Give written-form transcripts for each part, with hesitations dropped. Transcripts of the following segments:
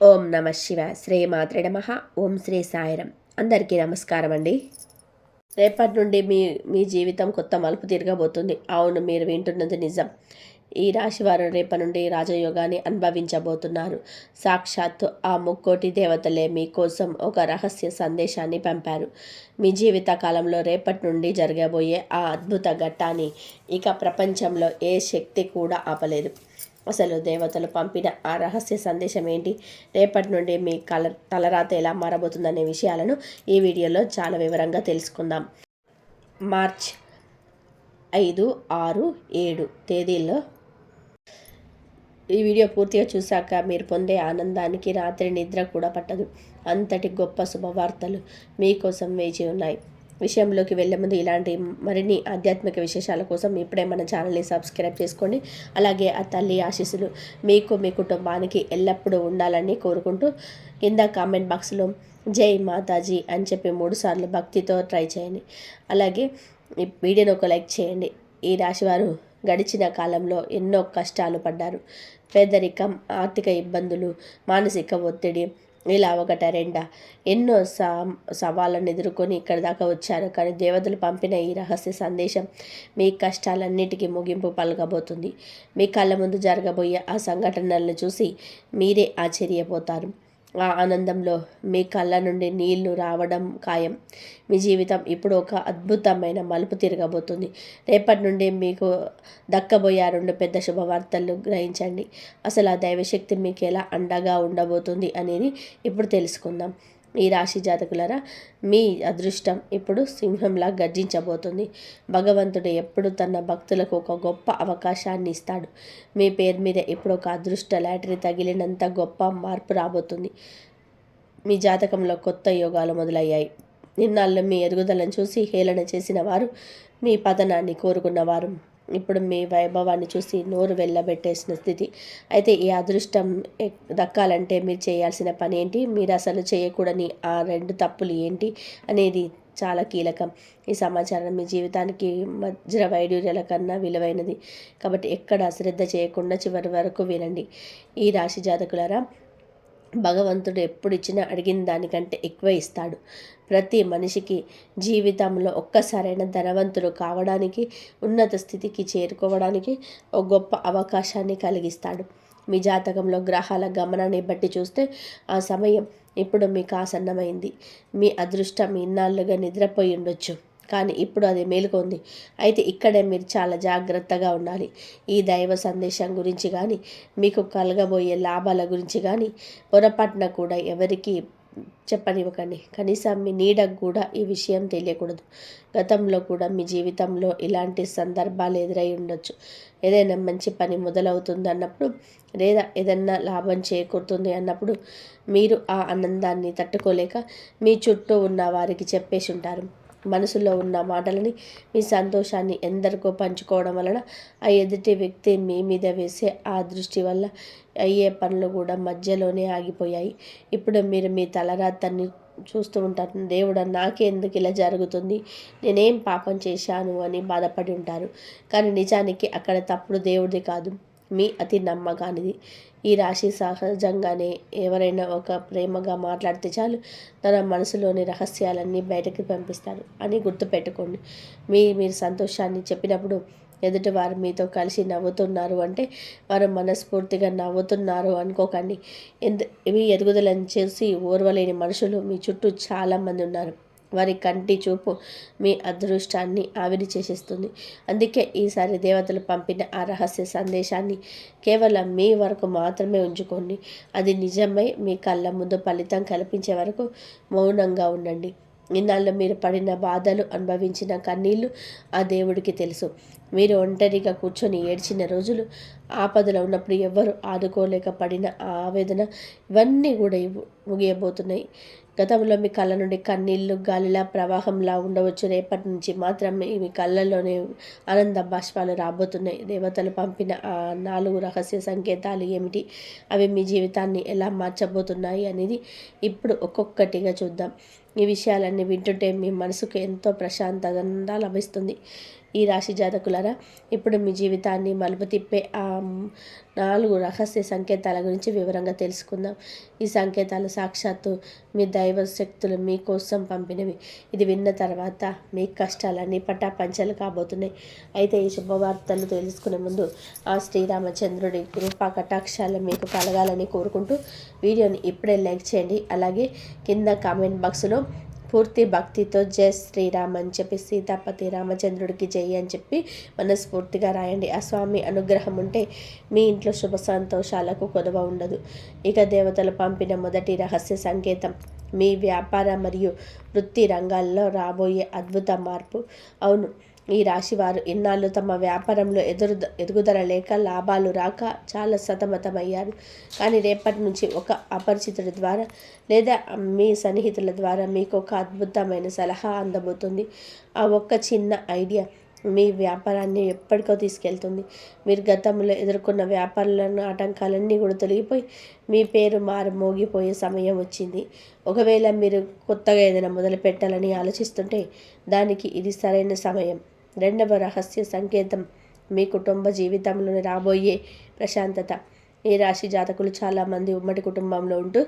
ఓం నమ శివ శ్రీ మాత్రే నమ. ఓం శ్రీ సాయిరం. అందరికీ నమస్కారం అండి. రేపటి నుండి మీ మీ జీవితం కొత్త మలుపు తిరగబోతుంది. అవును, మీరు వింటున్నది నిజం. ఈ రాశివారు రేపటి నుండి రాజయోగాన్ని అనుభవించబోతున్నారు. సాక్షాత్తు ఆ ముక్కోటి దేవతలే మీకోసం ఒక రహస్య సందేశాన్ని పంపారు. మీ జీవిత కాలంలో రేపటి నుండి జరగబోయే ఆ అద్భుత ఘట్టాన్ని ఇక ప్రపంచంలో ఏ శక్తి కూడా ఆపలేదు. అసలు దేవతలు పంపిన ఆ రహస్య సందేశం ఏంటి, రేపటి నుండి మీ తలరాత ఎలా మారబోతుందనే విషయాలను ఈ వీడియోలో చాలా వివరంగా తెలుసుకుందాం. మార్చ్ 5, 6, 7 తేదీల్లో ఈ వీడియో పూర్తిగా చూశాక మీరు పొందే ఆనందానికి రాత్రి నిద్ర కూడా పట్టదు. అంతటి గొప్ప శుభవార్తలు మీకోసం వేచి ఉన్నాయి. విషయంలోకి వెళ్ళే ముందు ఇలాంటి మరిన్ని ఆధ్యాత్మిక విశేషాల కోసం ఇప్పుడే మన ఛానల్ని సబ్స్క్రైబ్ చేసుకోండి. అలాగే ఆ తల్లి ఆశీస్సులు మీకు మీ కుటుంబానికి ఎల్లప్పుడూ ఉండాలని కోరుకుంటూ కింద కామెంట్ బాక్స్లో జై మాతాజీ అని చెప్పి 3 సార్లు భక్తితో ట్రై చేయండి. అలాగే ఈ వీడియోని ఒక లైక్ చేయండి. ఈ రాశివారు గడిచిన కాలంలో ఎన్నో కష్టాలు పడ్డారు. పేదరికం, ఆర్థిక ఇబ్బందులు, మానసిక ఒత్తిడి, ఇలా ఒకట రెండా ఎన్నో సవాళ్ళను ఎదుర్కొని ఇక్కడి దాకా వచ్చారు. కానీ దేవతలు పంపిన ఈ రహస్య సందేశం మీ కష్టాలన్నిటికీ ముగింపు పలకబోతుంది. మీ కళ్ళ ముందు జరగబోయే ఆ సంఘటనలను చూసి మీరే ఆశ్చర్యపోతారు. ఆ ఆనందంలో మీ కళ్ళ నుండి నీళ్లు రావడం ఖాయం. మీ జీవితం ఇప్పుడు ఒక అద్భుతమైన మలుపు తిరగబోతుంది. రేపటి నుండి మీకు దక్కబోయే 2 పెద్ద శుభవార్తలు గ్రహించండి. అసలు ఆ దైవశక్తి మీకు ఎలా అండగా ఉండబోతుంది అనేది ఇప్పుడు తెలుసుకుందాం. ఈ రాశి జాతకులరా, మీ అదృష్టం ఇప్పుడు సింహంలా గర్జించబోతుంది. భగవంతుడు ఎప్పుడు తన భక్తులకు ఒక గొప్ప అవకాశాన్ని ఇస్తాడు. మీ పేరు మీద ఇప్పుడు ఒక అదృష్ట లాటరీ తగిలినంత గొప్ప మార్పు రాబోతుంది. మీ జాతకంలో కొత్త యోగాలు మొదలయ్యాయి. నిన్నాళ్ళు మీ ఎదుగుదలను చూసి హేళన చేసిన వారు, మీ పతనాన్ని కోరుకున్నవారు ఇప్పుడు మీ వైభవాన్ని చూసి నోరు వెళ్ళబెట్టేసిన స్థితి. అయితే ఈ అదృష్టం దక్కాలంటే మీరు చేయాల్సిన పని ఏంటి, మీరు అసలు చేయకూడని ఆ 2 తప్పులు ఏంటి అనేది చాలా కీలకం. ఈ సమాచారం మీ జీవితానికి వజ్ర వైడూర్యాల కన్నా విలువైనది. కాబట్టి ఎక్కడ అశ్రద్ధ చేయకుండా చివరి వరకు వినండి. ఈ రాశి జాతకులారా, భగవంతుడు ఎప్పుడు ఇచ్చినా అడిగిన దానికంటే ఎక్కువ ఇస్తాడు. ప్రతి మనిషికి జీవితంలో ఒక్కసారైనా ధనవంతుడు కావడానికి, ఉన్నత స్థితికి చేరుకోవడానికి ఒక గొప్ప అవకాశాన్ని కలిగిస్తాడు. మీ జాతకంలో గ్రహాల గమనాన్ని బట్టి చూస్తే ఆ సమయం ఇప్పుడు మీకు ఆసన్నమైంది. మీ అదృష్టం ఇన్నాళ్ళుగా నిద్రపోయి ఉండొచ్చు, కానీ ఇప్పుడు అది మేలుకొంది. అయితే ఇక్కడే మీరు చాలా జాగ్రత్తగా ఉండాలి. ఈ దైవ సందేశం గురించి కానీ, మీకు కలగబోయే లాభాల గురించి కానీ పొరపాటున కూడా ఎవరికి చెప్పనివ్వకండి. కనీసం మీ నీడకు కూడా ఈ విషయం తెలియకూడదు. గతంలో కూడా మీ జీవితంలో ఇలాంటి సందర్భాలు ఎదురై ఉండొచ్చు. ఏదైనా మంచి పని మొదలవుతుంది అన్నప్పుడు, లేదా ఏదైనా లాభం చేకూరుతుంది అన్నప్పుడు మీరు ఆ ఆనందాన్ని తట్టుకోలేక మీ చుట్టూ ఉన్న వారికి చెప్పేసి ఉంటారు. మనసులో ఉన్న మాటలని, మీ సంతోషాన్ని ఎందరికో పంచుకోవడం వలన ఆ ఎదుటి వ్యక్తి మీ మీద వేసే ఆ దృష్టి వల్ల అయ్యే పనులు కూడా మధ్యలోనే ఆగిపోయాయి. ఇప్పుడు మీరు మీ తలరాతన్ని చూస్తూ ఉంటారు. దేవుడా, నాకే ఎందుకు ఇలా జరుగుతుంది, నేనేం పాపం చేశాను అని బాధపడి ఉంటారు. కానీ నిజానికి అక్కడ తప్పుడు దేవుడిది కాదు, మీ అతి నమ్మకానిది. ఈ రాశి సహజంగానే ఎవరైనా ఒక ప్రేమగా మాట్లాడితే చాలు, తన మనసులోని రహస్యాలన్నీ బయటకు పంపిస్తారు అని గుర్తుపెట్టుకోండి. మీరు సంతోషాన్ని చెప్పినప్పుడు ఎదుటివారు మీతో కలిసి నవ్వుతున్నారు అంటే వారు మనస్ఫూర్తిగా నవ్వుతున్నారు అనుకోకండి. మీ ఎదుగుదలను చేసి ఓర్వలేని మనుషులు మీ చుట్టూ చాలామంది ఉన్నారు. వారి కంటి చూపు మీ అదృష్టాన్ని ఆవిరి చేసేస్తుంది. అందుకే ఈసారి దేవతలు పంపిన ఆ రహస్య సందేశాన్ని కేవలం మీ వరకు మాత్రమే ఉంచుకోండి. అది నిజమై మీ కళ్ళ ముందు ఫలితం కల్పించే వరకు మౌనంగా ఉండండి. ఇన్నాళ్ళు మీరు పడిన బాధలు, అనుభవించిన కన్నీళ్ళు ఆ దేవుడికి తెలుసు. మీరు ఒంటరిగా కూర్చొని ఏడ్చిన రోజులు, ఆపదలో ఉన్నప్పుడు ఎవరు ఆదుకోలేక పడిన ఆ ఆవేదన, ఇవన్నీ కూడా ముగియబోతున్నాయి. గతంలో మీ కళ్ళ నుండి కన్నీళ్ళు గాలిలా ప్రవాహంలా ఉండవచ్చు. రేపటి నుంచి మాత్రం మీ కళ్ళల్లోనే ఆనంద బాష్పాలు రాబోతున్నాయి. దేవతలు పంపిన ఆ 4 రహస్య సంకేతాలు ఏమిటి, అవి మీ జీవితాన్ని ఎలా మార్చబోతున్నాయి అనేది ఇప్పుడు ఒక్కొక్కటిగా చూద్దాం. ఈ విషయాలన్నీ వింటుంటే మీ మనసుకు ఎంతో ప్రశాంతంగా లభిస్తుంది. ఈ రాశి జాతకులారా, ఇప్పుడు మీ జీవితాన్ని మలుపు తిప్పే ఆ 4 రహస్య సంకేతాల గురించి వివరంగా తెలుసుకుందాం. ఈ సంకేతాలు సాక్షాత్తు మీ దైవ శక్తులు మీకోసం పంపినవి. ఇది విన్న తర్వాత మీ కష్టాలన్నీ పటాపంచలు కాబోతున్నాయి. అయితే ఈ శుభవార్తలు తెలుసుకునే ముందు ఆ శ్రీరామచంద్రుడి కృపా కటాక్షాలు మీకు కలగాలని కోరుకుంటూ వీడియోని ఇప్పుడే లైక్ చేయండి. అలాగే కింద కామెంట్ బాక్స్లో పూర్తి భక్తితో జై శ్రీరామ్ అని చెప్పి సీతాపతి రామచంద్రుడికి జై అని చెప్పి మనస్ఫూర్తిగా రాయండి. ఆ స్వామి అనుగ్రహం ఉంటే మీ ఇంట్లో శుభ సంతోషాలకు కొదవ ఉండదు. ఇక దేవతలు పంపిన మొదటి రహస్య సంకేతం మీ వ్యాపార మరియు వృత్తి రంగాల్లో రాబోయే అద్భుత మార్పు. అవును, ఈ రాశివారు ఇన్నాళ్ళు తమ వ్యాపారంలో ఎదుగుదల లేక లాభాలు రాక చాలా సతమతమయ్యారు. కానీ రేపటి నుంచి ఒక అపరిచితుడి ద్వారా లేదా మీ సన్నిహితుల ద్వారా మీకు ఒక అద్భుతమైన సలహా అందబోతుంది. ఆ ఒక్క చిన్న ఐడియా మీ వ్యాపారాన్ని ఎప్పటికో తీసుకెళ్తుంది. మీరు గతంలో ఎదుర్కొన్న వ్యాపారాలను ఆటంకాలన్నీ కూడా తొలగిపోయి మీ పేరు మోగిపోయే సమయం వచ్చింది. ఒకవేళ మీరు కొత్తగా ఏదైనా మొదలు పెట్టాలని ఆలోచిస్తుంటే దానికి ఇది సరైన సమయం. రెండవ రహస్య సంకేతం మీ కుటుంబ జీవితంలోని రాబోయే ప్రశాంతత. ఈ రాశి జాతకులు చాలామంది ఉమ్మడి కుటుంబంలో ఉంటూ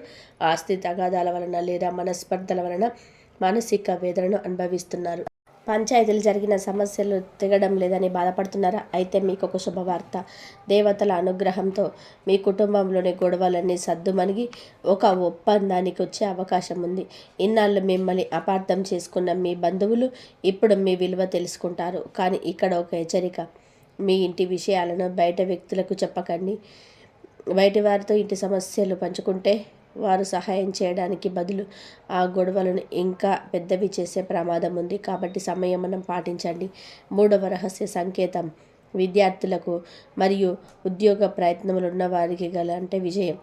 ఆస్తి తగాదాల వలన లేదా మనస్పర్ధల వలన మానసిక వేదనను అనుభవిస్తున్నారు. పంచాయతీలు జరిగిన సమస్యలు తెగడం లేదని బాధపడుతున్నారా? అయితే మీకు ఒక శుభవార్త. దేవతల అనుగ్రహంతో మీ కుటుంబంలోని గొడవలన్నీ సద్దుమణిగి ఒక ఒప్పందానికి వచ్చే అవకాశం ఉంది. ఇన్నాళ్ళు మిమ్మల్ని అపార్థం చేసుకున్న మీ బంధువులు ఇప్పుడు మీ విలువ తెలుసుకుంటారు. కానీ ఇక్కడ ఒక హెచ్చరిక. మీ ఇంటి విషయాలను బయట వ్యక్తులకు చెప్పకండి. బయటి వారితో ఇంటి సమస్యలు పంచుకుంటే వారు సహాయం చేయడానికి బదులు ఆ గొడవలను ఇంకా పెద్దవి చేసే ప్రమాదం ఉంది. కాబట్టి సంయమనం పాటించండి. మూడవ రహస్య సంకేతం విద్యార్థులకు మరియు ఉద్యోగ ప్రయత్నములు ఉన్న వారికి విజయం.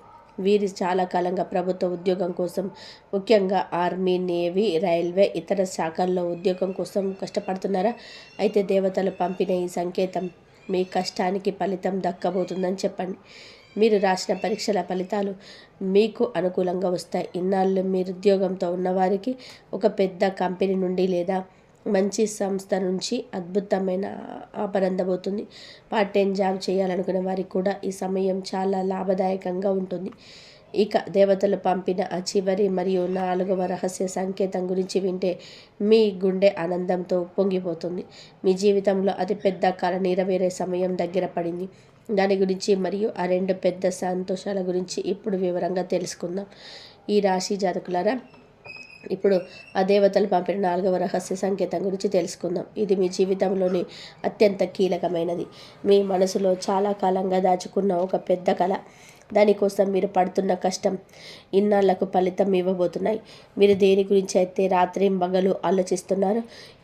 వీరి చాలా కాలంగా ప్రభుత్వ ఉద్యోగం కోసం, ముఖ్యంగా ఆర్మీ, నేవీ, రైల్వే, ఇతర శాఖల్లో ఉద్యోగం కోసం కష్టపడుతున్నారా? అయితే దేవతలు పంపిన ఈ సంకేతం మీ కష్టానికి ఫలితం దక్కబోతుందని చెప్పండి. మీరు రాసిన పరీక్షల ఫలితాలు మీకు అనుకూలంగా వస్తాయి. ఇన్నాళ్ళు మీరు ఉద్యోగంతో ఉన్నవారికి ఒక పెద్ద కంపెనీ నుండి లేదా మంచి సంస్థ నుంచి అద్భుతమైన ఆఫర్ అందబోతుంది. పార్ట్ టైం జాబ్ చేయాలనుకునే వారికి కూడా ఈ సమయం చాలా లాభదాయకంగా ఉంటుంది. ఇక దేవతలు పంపిన ఆ చివరి మరియు 4వ రహస్య సంకేతం గురించి వింటే మీ గుండె ఆనందంతో పొంగిపోతుంది. మీ జీవితంలో అతిపెద్ద కల నెరవేరే సమయం దగ్గర పడింది. దాని గురించి మరియు ఆ 2 పెద్ద సంతోషాల గురించి ఇప్పుడు వివరంగా తెలుసుకుందాం. ఈ రాశి జాతకులారా, ఇప్పుడు ఆ దేవతలు పంపిన 4వ రహస్య సంకేతం గురించి తెలుసుకుందాం. ఇది మీ జీవితంలోని అత్యంత కీలకమైనది. మీ మనసులో చాలా కాలంగా దాచుకున్న ఒక పెద్ద కళ, దానికోసం మీరు పడుతున్న కష్టం ఇన్నాళ్లకు ఫలితం ఇవ్వబోతున్నాయి. మీరు దేని గురించి అయితే రాత్రింబగలు ఆలోచిస్తున్నారో,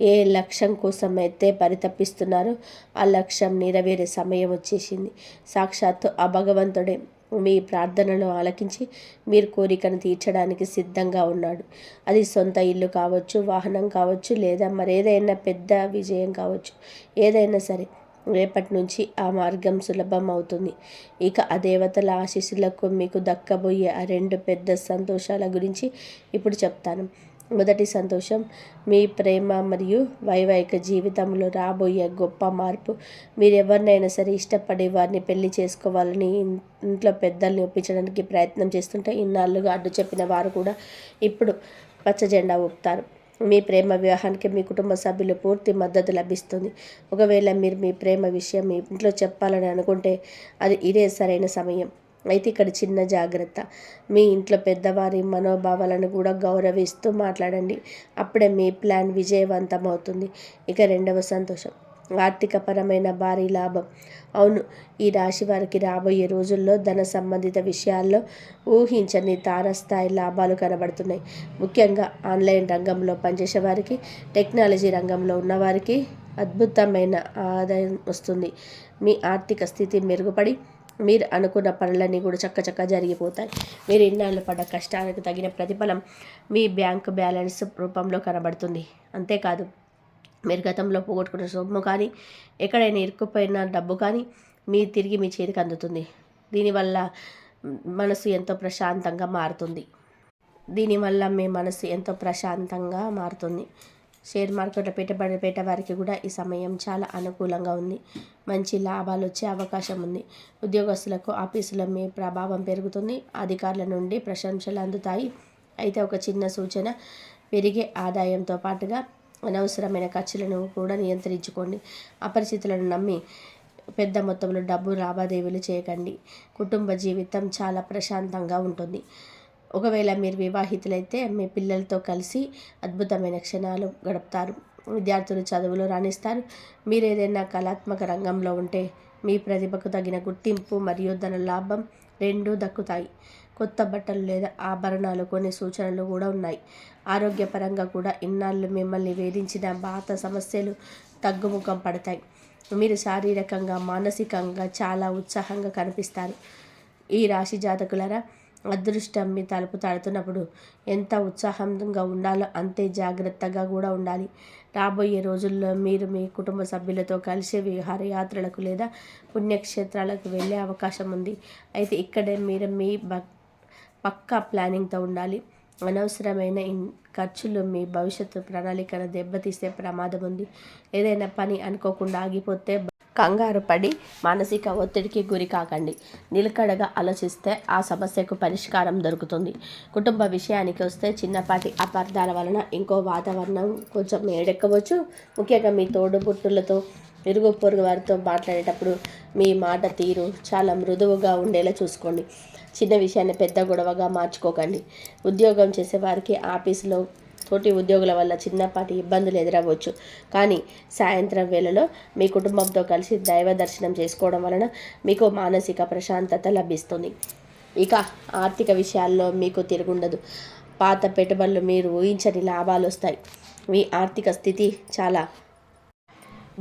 ఏ లక్ష్యం కోసం అయితే పరితపిస్తున్నారో ఆ లక్ష్యం నెరవేరే సమయం వచ్చేసింది. సాక్షాత్తు ఆ భగవంతుడే మీ ప్రార్థనలు ఆలకించి మీరు కోరికను తీర్చడానికి సిద్ధంగా ఉన్నాడు. అది సొంత ఇల్లు కావచ్చు, వాహనం కావచ్చు, లేదా మరేదైనా పెద్ద విజయం కావచ్చు. ఏదైనా సరే రేపటి నుంచి ఆ మార్గం సులభం అవుతుంది. ఇక ఆ దేవతల ఆశీస్సులకు మీకు దక్కబోయే ఆ 2 పెద్ద సంతోషాల గురించి ఇప్పుడు చెప్తాను. మొదటి సంతోషం మీ ప్రేమ మరియు వైవాహిక జీవితంలో రాబోయే గొప్ప మార్పు. మీరు ఎవరినైనా సరే ఇష్టపడే వారిని పెళ్లి చేసుకోవాలని ఇంట్లో పెద్దల్ని ఒప్పించడానికి ప్రయత్నం చేస్తుంటే ఇన్నాళ్ళుగా అడ్డు చెప్పిన వారు కూడా ఇప్పుడు పచ్చ జెండా ఊపుతారు. మీ ప్రేమ వివాహానికి మీ కుటుంబ సభ్యులు పూర్తి మద్దతు లభిస్తుంది. ఒకవేళ మీరు మీ ప్రేమ విషయం మీ ఇంట్లో చెప్పాలని అనుకుంటే ఇదే సరైన సమయం. అయితే ఇక్కడ చిన్న జాగ్రత్త. మీ ఇంట్లో పెద్దవారి మనోభావాలను కూడా గౌరవిస్తూ మాట్లాడండి. అప్పుడే మీ ప్లాన్ విజయవంతమవుతుంది. ఇక రెండవ సంతోషం ఆర్థికపరమైన భారీ లాభం. అవును, ఈ రాశి వారికి రాబోయే రోజుల్లో ధన సంబంధిత విషయాల్లో ఊహించని తారస్థాయి లాభాలు కనబడుతున్నాయి. ముఖ్యంగా ఆన్లైన్ రంగంలో పనిచేసే వారికి, టెక్నాలజీ రంగంలో ఉన్నవారికి అద్భుతమైన ఆదాయం వస్తుంది. మీ ఆర్థిక స్థితి మెరుగుపడి మీరు అనుకున్న పనులన్నీ కూడా చక్కచక్క జరిగిపోతాయి. మీరు ఇన్నాళ్ళు పడ్డ కష్టానికి తగిన ప్రతిఫలం మీ బ్యాంకు బ్యాలెన్స్ రూపంలో కనబడుతుంది. అంతేకాదు, మీరు గతంలో పోగొట్టుకున్న సొమ్ము కానీ, ఎక్కడైనా ఇరుక్కుపోయిన డబ్బు కానీ తిరిగి మీ చేతికి అందుతుంది. దీనివల్ల మనసు ఎంతో ప్రశాంతంగా మారుతుంది. షేర్ మార్కెట్లో పెట్టుబడి పెట్టే వారికి కూడా ఈ సమయం చాలా అనుకూలంగా ఉంది. మంచి లాభాలు వచ్చే అవకాశం ఉంది. ఉద్యోగస్తులకు ఆఫీసులో మీ ప్రభావం పెరుగుతుంది. అధికారుల నుండి ప్రశంసలు అందుతాయి. అయితే ఒక చిన్న సూచన, పెరిగే ఆదాయంతో పాటుగా అనవసరమైన ఖర్చులను కూడా నియంత్రించుకోండి. అపరిచితులను నమ్మి పెద్ద మొత్తంలో డబ్బు లావాదేవీలు చేయకండి. కుటుంబ జీవితం చాలా ప్రశాంతంగా ఉంటుంది. ఒకవేళ మీరు వివాహితులైతే మీ పిల్లలతో కలిసి అద్భుతమైన క్షణాలు గడుపుతారు. విద్యార్థులు చదువులో రాణిస్తారు. మీరు ఏదైనా కళాత్మక రంగంలో ఉంటే మీ ప్రతిభకు తగిన గుర్తింపు మరియు ధన లాభం రెండూ దక్కుతాయి. కొత్త బట్టలు లేదా ఆభరణాలు కొనే సూచనలు కూడా ఉన్నాయి. ఆరోగ్యపరంగా కూడా ఇన్నాళ్ళు మిమ్మల్ని వేధించిన పాత సమస్యలు తగ్గుముఖం పడతాయి. మీరు శారీరకంగా మానసికంగా చాలా ఉత్సాహంగా కనిపిస్తారు. ఈ రాశి జాతకులరా, అదృష్టం మీ తలుపు తాడుతున్నప్పుడు ఎంత ఉత్సాహంగా ఉండాలో అంతే జాగ్రత్తగా కూడా ఉండాలి. రాబోయే రోజుల్లో మీరు మీ కుటుంబ సభ్యులతో కలిసి విహారయాత్రలకు లేదా పుణ్యక్షేత్రాలకు వెళ్ళే అవకాశం ఉంది. అయితే ఇక్కడే మీరు మీ పక్కా ప్లానింగ్తో ఉండాలి. అనవసరమైన ఖర్చులు మీ భవిష్యత్తు ప్రణాళికను దెబ్బతీసే ప్రమాదం ఉంది. ఏదైనా పని అనుకోకుండా ఆగిపోతే కంగారు పడి మానసిక ఒత్తిడికి గురి కాకండి. నిలకడగా ఆలోచిస్తే ఆ సమస్యకు పరిష్కారం దొరుకుతుంది. కుటుంబ విషయానికి వస్తే చిన్నపాటి అపార్థాల వలన ఇంకో వాతావరణం కొంచెం ఏడెక్కవచ్చు. ముఖ్యంగా మీ తోడుబుట్టులతో ఇరుగు పొరుగు వారితో మాట్లాడేటప్పుడు మీ మాట తీరు చాలా మృదువుగా ఉండేలా చూసుకోండి. చిన్న విషయాన్ని పెద్ద గొడవగా మార్చుకోకండి. ఉద్యోగం చేసే వారికి ఆఫీసులో తోటి ఉద్యోగుల వల్ల చిన్నపాటి ఇబ్బందులు ఎదురవ్వచ్చు. కానీ సాయంత్రం వేళలో మీ కుటుంబంతో కలిసి దైవ దర్శనం చేసుకోవడం వలన మీకు మానసిక ప్రశాంతత లభిస్తుంది. ఇక ఆర్థిక విషయాల్లో మీకు తిరుగుండదు. పాత పెట్టుబడులు మీరు ఊహించని లాభాలు వస్తాయి. మీ ఆర్థిక స్థితి చాలా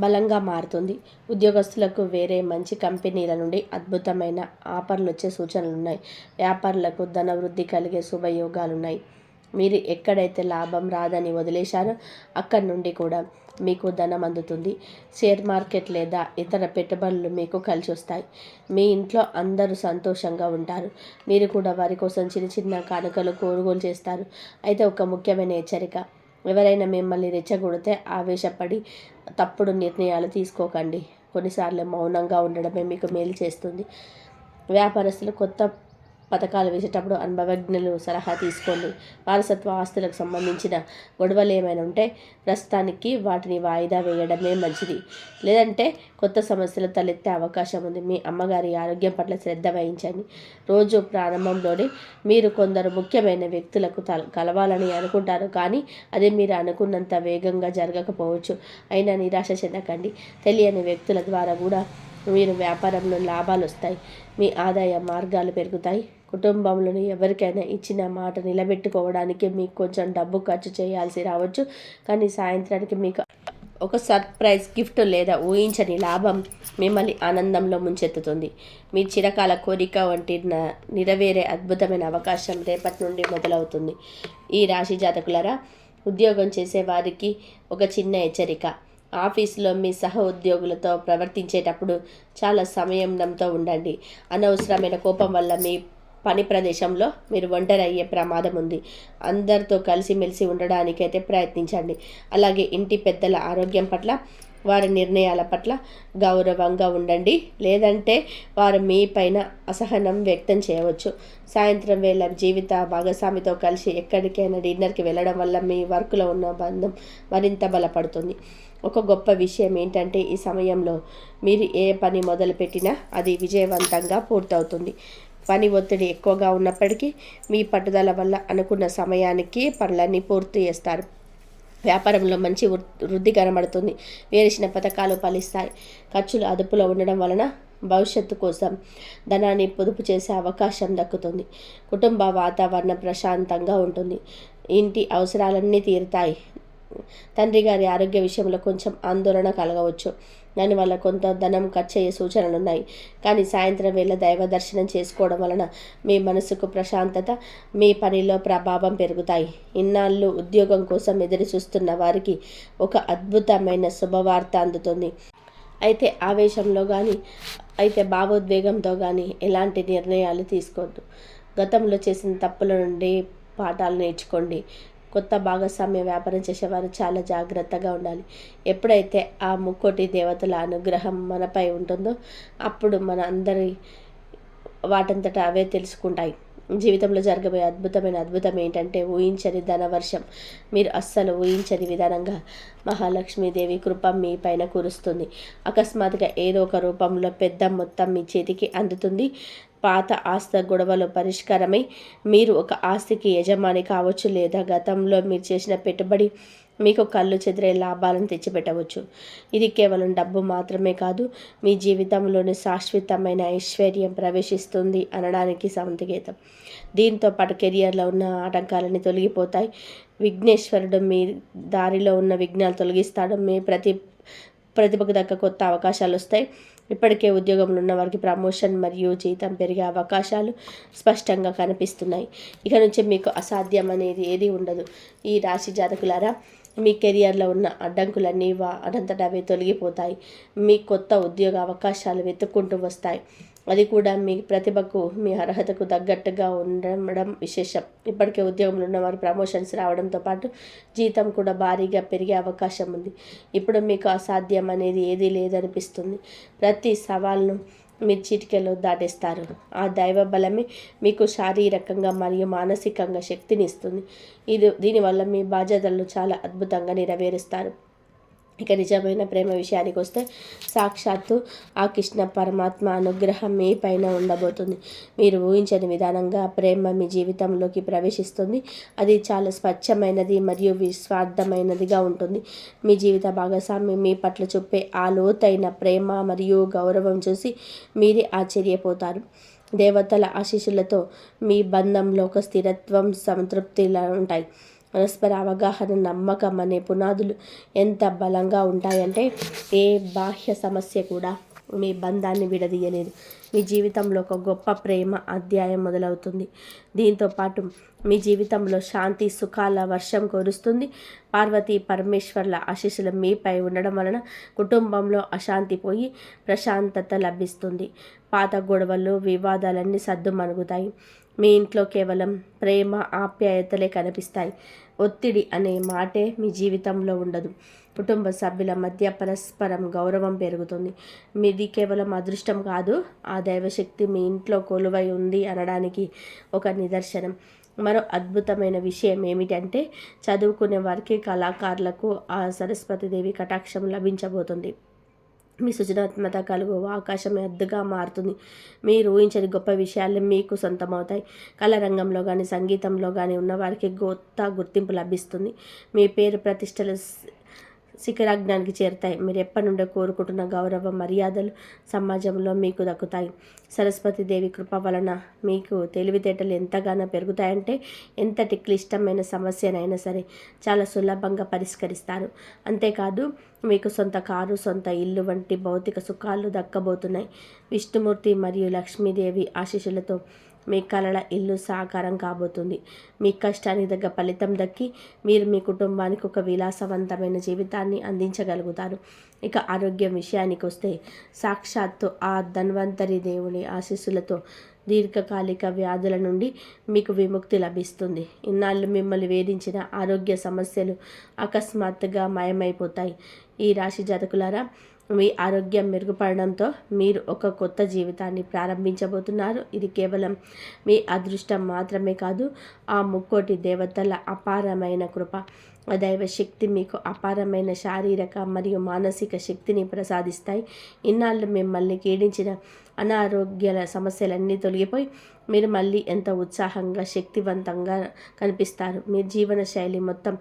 బలంగా మారుతుంది. ఉద్యోగస్తులకు వేరే మంచి కంపెనీల నుండి అద్భుతమైన ఆఫర్లు వచ్చే సూచనలు ఉన్నాయి. వ్యాపారులకు ధన వృద్ధి కలిగే శుభయోగాలున్నాయి. మీరు ఎక్కడైతే లాభం రాదని వదిలేశారో అక్కడి నుండి కూడా మీకు ధనం అందుతుంది. షేర్ మార్కెట్ లేదా ఇతర పెట్టుబడులు మీకు కలిసి వస్తాయి. మీ ఇంట్లో అందరూ సంతోషంగా ఉంటారు. మీరు కూడా వారి కోసం చిన్న చిన్న కానుకలు కొనుగోలు చేస్తారు. అయితే ఒక ముఖ్యమైన హెచ్చరిక, ఎవరైనా మిమ్మల్ని రెచ్చగొడితే ఆవేశపడి తప్పుడు నిర్ణయాలు తీసుకోకండి. కొన్నిసార్లు మౌనంగా ఉండడమే మీకు మేలు చేస్తుంది. వ్యాపారస్తులు కొత్త పథకాలు వేసేటప్పుడు అనుభవజ్ఞులు సలహా తీసుకోండి. వారసత్వ ఆస్తులకు సంబంధించిన గొడవలు ఏమైనా ఉంటే ప్రస్తుతానికి వాటిని వాయిదా వేయడమే మంచిది. లేదంటే కొత్త సమస్యలు తలెత్తే అవకాశం ఉంది. మీ అమ్మగారి ఆరోగ్యం పట్ల శ్రద్ధ వహించండి. రోజు ప్రారంభంలోనే మీరు కొందరు ముఖ్యమైన వ్యక్తులకు కలవాలని అనుకుంటారు. కానీ అది మీరు అనుకున్నంత వేగంగా జరగకపోవచ్చు. అయినా నిరాశ చెందకండి. తెలియని వ్యక్తుల ద్వారా కూడా మీరు వ్యాపారంలో లాభాలు వస్తాయి. మీ ఆదాయ మార్గాలు పెరుగుతాయి. కుటుంబంలోని ఎవరికైనా ఇచ్చిన మాట నిలబెట్టుకోవడానికి మీకు కొంచెం డబ్బు ఖర్చు చేయాల్సి రావచ్చు. కానీ సాయంత్రానికి మీకు ఒక సర్ప్రైజ్ గిఫ్ట్ లేదా ఊహించని లాభం మిమ్మల్ని ఆనందంలో ముంచెత్తుతుంది. మీ చిరకాల కోరిక వంటి నెరవేరే అద్భుతమైన అవకాశం రేపటి నుండి మొదలవుతుంది. ఈ రాశి జాతకులారా, ఉద్యోగం చేసే వారికి ఒక చిన్న హెచ్చరిక. ఆఫీసులో మీ సహ ఉద్యోగులతో ప్రవర్తించేటప్పుడు చాలా సంయమనంతో ఉండండి. అనవసరమైన కోపం వల్ల మీ పని ప్రదేశంలో మీరు ఒంటరి అయ్యే ప్రమాదం ఉంది. అందరితో కలిసిమెలిసి ఉండడానికైతే ప్రయత్నించండి. అలాగే ఇంటి పెద్దల ఆరోగ్యం పట్ల, వారి నిర్ణయాల పట్ల గౌరవంగా ఉండండి. లేదంటే వారు మీ పైన అసహనం వ్యక్తం చేయవచ్చు. సాయంత్రం వేళ జీవిత భాగస్వామితో కలిసి ఎక్కడికైనా డిన్నర్కి వెళ్ళడం వల్ల మీ వర్క్లో ఉన్న బంధం మరింత బలపడుతుంది. ఒక గొప్ప విషయం ఏంటంటే ఈ సమయంలో మీరు ఏ పని మొదలుపెట్టినా అది విజయవంతంగా పూర్తవుతుంది. పని ఒత్తిడి ఎక్కువగా ఉన్నప్పటికీ మీ పట్టుదల వల్ల అనుకున్న సమయానికి పనులన్నీ పూర్తి చేస్తారు. వ్యాపారంలో మంచి వృద్ధి కనబడుతుంది. వేసిన పథకాలు ఫలిస్తాయి. ఖర్చులు అదుపులో ఉండడం వలన భవిష్యత్తు కోసం ధనాన్ని పొదుపు చేసే అవకాశం దక్కుతుంది. కుటుంబ వాతావరణం ప్రశాంతంగా ఉంటుంది. ఇంటి అవసరాలన్నీ తీరుతాయి. తండ్రి గారి ఆరోగ్య విషయంలో కొంచెం ఆందోళన కలగవచ్చు. దానివల్ల కొంత ధనం ఖర్చు అయ్యే సూచనలు ఉన్నాయి. కానీ సాయంత్రం వేళ దైవ దర్శనం చేసుకోవడం వలన మీ మనసుకు ప్రశాంతత, మీ పనిలో ప్రభావం పెరుగుతాయి. ఇన్నాళ్ళు ఉద్యోగం కోసం ఎదురు చూస్తున్న వారికి ఒక అద్భుతమైన శుభవార్త అందుతుంది. అయితే ఆవేశంలో కానీ భావోద్వేగంతో కానీ ఎలాంటి నిర్ణయాలు తీసుకోవద్దు. గతంలో చేసిన తప్పుల నుండి పాఠాలు నేర్చుకోండి. కొత్త భాగస్వామ్య వ్యాపారం చేసేవారు చాలా జాగ్రత్తగా ఉండాలి. ఎప్పుడైతే ఆ ముక్కోటి దేవతల అనుగ్రహం మనపై ఉంటుందో అప్పుడు మన అందరి వాటంతట అవే తెలుసుకుంటాయి. జీవితంలో జరగబోయే అద్భుతం ఏంటంటే ఊహించని ధనవర్షం. మీరు అస్సలు ఊహించని విధానంగా మహాలక్ష్మీదేవి కృప మీ పైన కురుస్తుంది. అకస్మాత్తుగా ఏదో ఒక రూపంలో పెద్ద మొత్తం మీ చేతికి అందుతుంది. పాత ఆస్తి గొడవలు పరిష్కారమై మీరు ఒక ఆస్తికి యజమాని కావచ్చు, లేదా గతంలో మీరు చేసిన పెట్టుబడి మీకు కళ్ళు చెదిరే లాభాలను తెచ్చిపెట్టవచ్చు. ఇది కేవలం డబ్బు మాత్రమే కాదు, మీ జీవితంలోని శాశ్వతమైన ఐశ్వర్యం ప్రవేశిస్తుంది అనడానికి సంకేతం. దీంతో పాటు కెరియర్లో ఉన్న ఆటంకాలన్నీ తొలగిపోతాయి. విఘ్నేశ్వరుడు మీ దారిలో ఉన్న విఘ్నాలు తొలగిస్తాడు. మీ ప్రతిభకు దక్క కొత్త అవకాశాలు వస్తాయి. ఇప్పటికే ఉద్యోగంలో ఉన్న వారికి ప్రమోషన్ మరియు జీతం పెరిగే అవకాశాలు స్పష్టంగా కనిపిస్తున్నాయి. ఇక నుంచి మీకు అసాధ్యం అనేది ఏది ఉండదు. ఈ రాశి జాతకులారా, మీ కెరియర్లో ఉన్న అడ్డంకులన్నీ అనంతటా అవే తొలగిపోతాయి. మీ కొత్త ఉద్యోగ అవకాశాలు వెతుక్కుంటూ వస్తాయి. అది కూడా మీ ప్రతిభకు, మీ అర్హతకు తగ్గట్టుగా ఉండడం విశేషం. ఇప్పటికే ఉద్యోగంలో ఉన్నవారు ప్రమోషన్స్ రావడంతో పాటు జీతం కూడా భారీగా పెరిగే అవకాశం ఉంది. ఇప్పుడు మీకు అసాధ్యం అనేది ఏదీ లేదనిపిస్తుంది. ప్రతి సవాల్ను మీరు చిటికెలో దాటేస్తారు. ఆ దైవ బలమే మీకు శారీరకంగా మరియు మానసికంగా శక్తిని ఇస్తుంది. దీనివల్ల మీ బాధ్యతలను చాలా అద్భుతంగా నెరవేరుస్తారు. ఇక నిజమైన ప్రేమ విషయానికి వస్తే సాక్షాత్తు ఆ కృష్ణ పరమాత్మ అనుగ్రహం మీ పైన ఉండబోతుంది. మీరు ఊహించని విధానంగా ప్రేమ మీ జీవితంలోకి ప్రవేశిస్తుంది. అది చాలా స్వచ్ఛమైనది మరియు విస్వార్థమైనదిగా ఉంటుంది. మీ జీవిత భాగస్వామి మీ పట్ల చూపే ఆ లోతైన ప్రేమ మరియు గౌరవం చూసి మీరే ఆశ్చర్యపోతారు. దేవతల ఆశీస్సులతో మీ బంధంలో ఒక స్థిరత్వం, సంతృప్తిలా ఉంటాయి. పరస్పర అవగాహన, నమ్మకం అనే పునాదులు ఎంత బలంగా ఉంటాయంటే ఏ బాహ్య సమస్య కూడా మీ బంధాన్ని విడదీయలేదు. మీ జీవితంలో ఒక గొప్ప ప్రేమ అధ్యాయం మొదలవుతుంది. దీంతో పాటు మీ జీవితంలో శాంతి సుఖాల వర్షం కురుస్తుంది. పార్వతీ పరమేశ్వర్ల ఆశీస్సులు మీపై ఉండడం వలన కుటుంబంలో అశాంతి పోయి ప్రశాంతత లభిస్తుంది. పాత గొడవలు, వివాదాలన్నీ సద్దుమణుగుతాయి. మీ ఇంట్లో కేవలం ప్రేమ, ఆప్యాయతలే కనిపిస్తాయి. ఒత్తిడి అనే మాటే మీ జీవితంలో ఉండదు. కుటుంబ సభ్యుల మధ్య పరస్పరం గౌరవం పెరుగుతుంది. మీది కేవలం అదృష్టం కాదు, ఆ దైవశక్తి మీ ఇంట్లో కొలువై ఉంది అనడానికి ఒక నిదర్శనం. మరో అద్భుతమైన విషయం ఏమిటంటే చదువుకునే వారికి, కళాకారులకు ఆ సరస్వతీదేవి కటాక్షం లభించబోతుంది. మీ సృజనాత్మక కలుగు ఆకాశం ఎద్దుగా మారుతుంది. మీరు ఊహించని గొప్ప విషయాలు మీకు సొంతమవుతాయి. కళా రంగంలో కానీ, సంగీతంలో కానీ ఉన్నవారికి కొత్త గుర్తింపు లభిస్తుంది. మీ పేరు ప్రతిష్టలు శిఖరాగ్నానికి చేరుతాయి. మీరు ఎప్పటి నుండో కోరుకుంటున్న గౌరవ మర్యాదలు సమాజంలో మీకు దక్కుతాయి. సరస్వతీదేవి కృప వలన మీకు తెలివితేటలు ఎంతగానో పెరుగుతాయంటే ఎంతటి క్లిష్టమైన సమస్యనైనా సరే చాలా సులభంగా పరిష్కరిస్తారు. అంతేకాదు మీకు సొంత కారు, సొంత ఇల్లు వంటి భౌతిక సుఖాలు దక్కబోతున్నాయి. విష్ణుమూర్తి మరియు లక్ష్మీదేవి ఆశీస్సులతో మీ కలల ఇల్లు సాకారం కాబోతుంది. మీ కష్టానికి తగ్గ ఫలితం దక్కి మీరు మీ కుటుంబానికి ఒక విలాసవంతమైన జీవితాన్ని అందించగలుగుతారు. ఇక ఆరోగ్యం విషయానికి వస్తే సాక్షాత్తు ఆ ధన్వంతరి దేవుని ఆశీస్సులతో దీర్ఘకాలిక వ్యాధుల నుండి మీకు విముక్తి లభిస్తుంది. ఇన్నాళ్ళు మిమ్మల్ని వేధించిన ఆరోగ్య సమస్యలు అకస్మాత్తుగా మాయమైపోతాయి. ఈ రాశి జాతకులారా, మీ ఆరోగ్యం మెరుగుపడడంతో మీరు ఒక కొత్త జీవితాన్ని ప్రారంభించబోతున్నారు. ఇది కేవలం మీ అదృష్టం మాత్రమే కాదు, ఆ ముక్కోటి దేవతల అపారమైన కృప. దైవ శక్తి మీకు అపారమైన శారీరక మరియు మానసిక శక్తిని ప్రసాదిస్తాయి. ఇన్నాళ్ళు మిమ్మల్ని పీడించిన అనారోగ్యాల సమస్యలన్నీ తొలగిపోయి మీరు మళ్ళీ ఎంత ఉత్సాహంగా, శక్తివంతంగా కనిపిస్తారు. మీ జీవన శైలి మొత్తం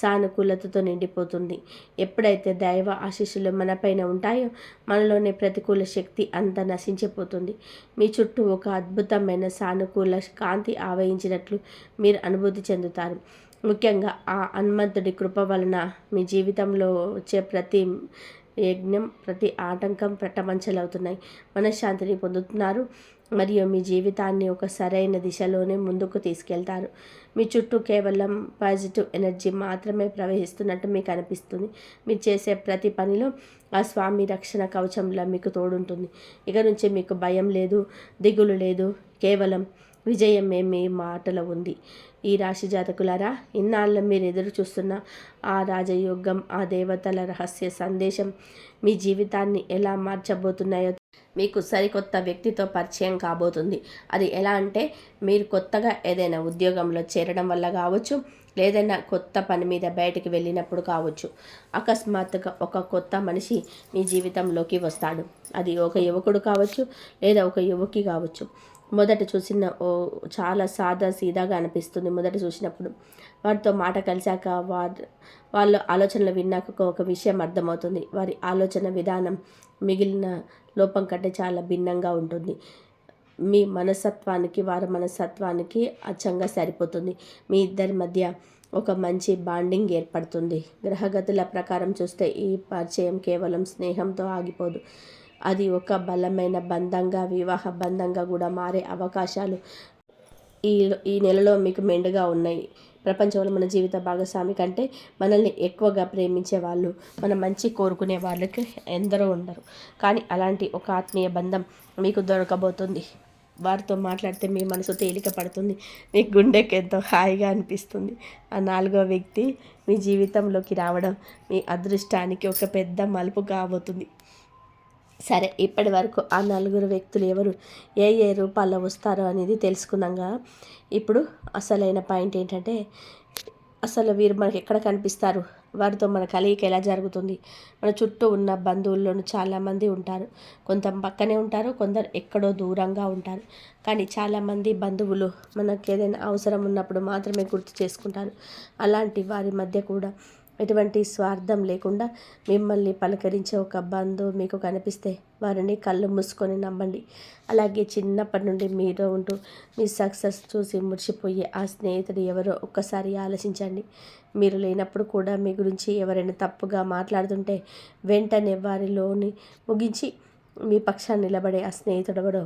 సానుకూలతతో నిండిపోతుంది. ఎప్పుడైతే దైవ ఆశీస్సులు మనపైన ఉంటాయో మనలోని ప్రతికూల శక్తి అంతా నశించిపోతుంది. మీ చుట్టూ ఒక అద్భుతమైన సానుకూల కాంతి ఆవహించినట్లు మీరు అనుభూతి చెందుతారు. ముఖ్యంగా ఆ హనుమంతుడి కృప వలన మీ జీవితంలో వచ్చే ప్రతి యజ్ఞం, ప్రతి ఆటంకం పట్టమంచలవుతున్నాయి. మనశ్శాంతిని పొందుతున్నారు మరియు మీ జీవితాన్ని ఒక సరైన దిశలోనే ముందుకు తీసుకెళ్తారు. మీ చుట్టూ కేవలం పాజిటివ్ ఎనర్జీ మాత్రమే ప్రవహిస్తున్నట్టు మీకు అనిపిస్తుంది. మీరు చేసే ప్రతి పనిలో ఆ స్వామి రక్షణ కవచంలా మీకు తోడుంటుంది. ఇక నుంచి మీకు భయం లేదు, దిగులు లేదు. కేవలం విజయమే మీ మాటలో ఉంది. ఈ రాశి జాతకులారా, ఇన్నాళ్ళు మీరు ఎదురు చూస్తున్న ఆ రాజయోగం, ఆ దేవతల రహస్య సందేశం మీ జీవితాన్ని ఎలా మార్చబోతున్నాయో మీకు సరికొత్త వ్యక్తితో పరిచయం కాబోతుంది. అది ఎలా అంటే, మీరు కొత్తగా ఏదైనా ఉద్యోగంలో చేరడం వల్ల కావచ్చు, లేదన్నా కొత్త పని మీద బయటికి వెళ్ళినప్పుడు కావచ్చు. అకస్మాత్తుగా ఒక కొత్త మనిషి మీ జీవితంలోకి వస్తాడు. అది ఒక యువకుడు కావచ్చు, లేదా ఒక యువకి కావచ్చు. మొదట చూసిన చాలా సాదా సీదాగా అనిపిస్తుంది మొదట చూసినప్పుడు. వారితో మాట కలిశాక వాళ్ళ ఆలోచనలు విన్నాక ఒక విషయం అర్థమవుతుంది. వారి ఆలోచన విధానం మిగిలిన లోపం కంటే చాలా భిన్నంగా ఉంటుంది. మీ మనస్తత్వానికి వారి మనస్తత్వానికి అచ్చంగా సరిపోతుంది. మీ ఇద్దరి మధ్య ఒక మంచి బాండింగ్ ఏర్పడుతుంది. గ్రహగతుల ప్రకారం చూస్తే ఈ పరిచయం కేవలం స్నేహంతో ఆగిపోదు. అది ఒక బలమైన బంధంగా, వివాహ బంధంగా కూడా మారే అవకాశాలు ఈ ఈ నెలలో మీకు మెండుగా ఉన్నాయి. ప్రపంచంలో మన జీవిత భాగస్వామి కంటే మనల్ని ఎక్కువగా ప్రేమించే వాళ్ళు, మన మంచి కోరుకునే వాళ్ళకి ఎందరో ఉండరు. కానీ అలాంటి ఒక ఆత్మీయ బంధం మీకు దొరకబోతుంది. వారితో మాట్లాడితే మీ మనసు తేలిక పడుతుంది. మీ గుండెకి ఎంతో హాయిగా అనిపిస్తుంది. ఆ 4వ వ్యక్తి మీ జీవితంలోకి రావడం మీ అదృష్టానికి ఒక పెద్ద మలుపు కాబోతుంది. సరే, ఇప్పటి వరకు ఆ 4 వ్యక్తులు ఎవరు, ఏ ఏ రూపాల్లో వస్తారో అనేది తెలుసుకున్నాగా. ఇప్పుడు అసలైన పాయింట్ ఏంటంటే, అసలు వీరు మనకి ఎక్కడ కనిపిస్తారు, వారితో మన కలయిక ఎలా జరుగుతుంది. మన చుట్టూ ఉన్న బంధువుల్లోనూ చాలామంది ఉంటారు. కొంత పక్కనే ఉంటారు, కొందరు ఎక్కడో దూరంగా ఉంటారు. కానీ చాలామంది బంధువులు మనకు ఏదైనా అవసరం ఉన్నప్పుడు మాత్రమే గుర్తు చేసుకుంటారు. అలాంటి వారి మధ్య కూడా ఎటువంటి స్వార్థం లేకుండా మిమ్మల్ని పలకరించే ఒక బంధువు మీకు కనిపిస్తే వారిని కళ్ళు మూసుకొని నమ్మండి. అలాగే చిన్నప్పటి నుండి మీతో ఉంటూ మీ సక్సెస్ చూసి మురిసిపోయే ఆ స్నేహితుడు ఎవరో ఒక్కసారి ఆలోచించండి. మీరు లేనప్పుడు కూడా మీ గురించి ఎవరైనా తప్పుగా మాట్లాడుతుంటే వెంటనే వారిలోని ముగించి మీ పక్షాన్ని నిలబడే ఆ స్నేహితుడు ఎవరో